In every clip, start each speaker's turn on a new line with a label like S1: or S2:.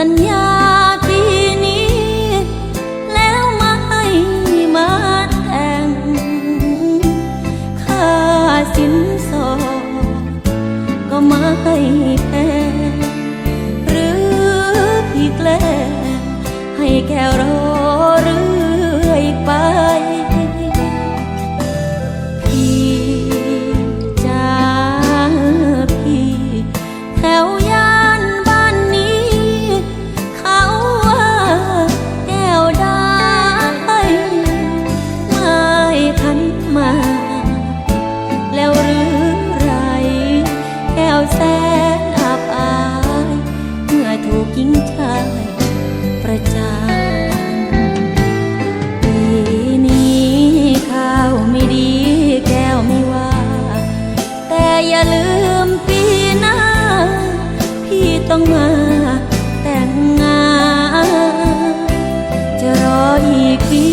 S1: สัญญาปีนี้แล้วไม่มาแต่งค่าสินสอดก็ไม่แพงหรือพี่แกล้งให้แค่รอเรื่อยไปพี่จ้าพี่แถวย่านบ้านนี้เขาว่าแก้วได้ไม่ทันมาแล้วหรือไรแก้วแสนอับอายเมื่อถูกหญิงชายประจานปีนี้ข้าวไม่ดีแก้วไม่ว่าแต่อย่าลืมปีหน้าพี่ต้องมาแต่งงานจะรออีกปี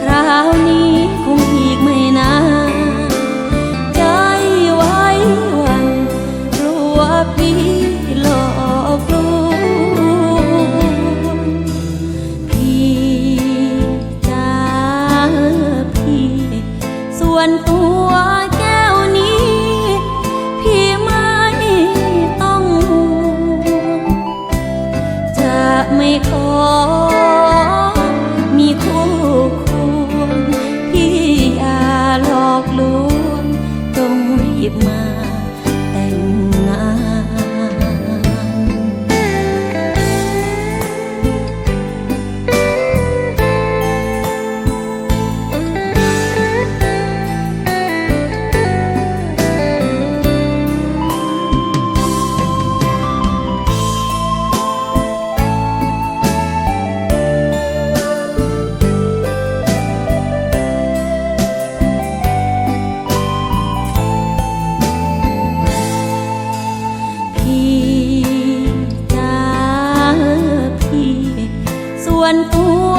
S1: คราวนี้คงอีกไม่นานใจไว้วันกลัวพี่หลอกลวงพี่จ้าพี่ส่วนตัวแก้วนี้พี่ไม่ต้องห่วงจะไม่ขอมีคู่ควงพี่อย่าหลอกลวงต้องรีบมาแต่งงานพี่จ้าพี่ส่วนตัว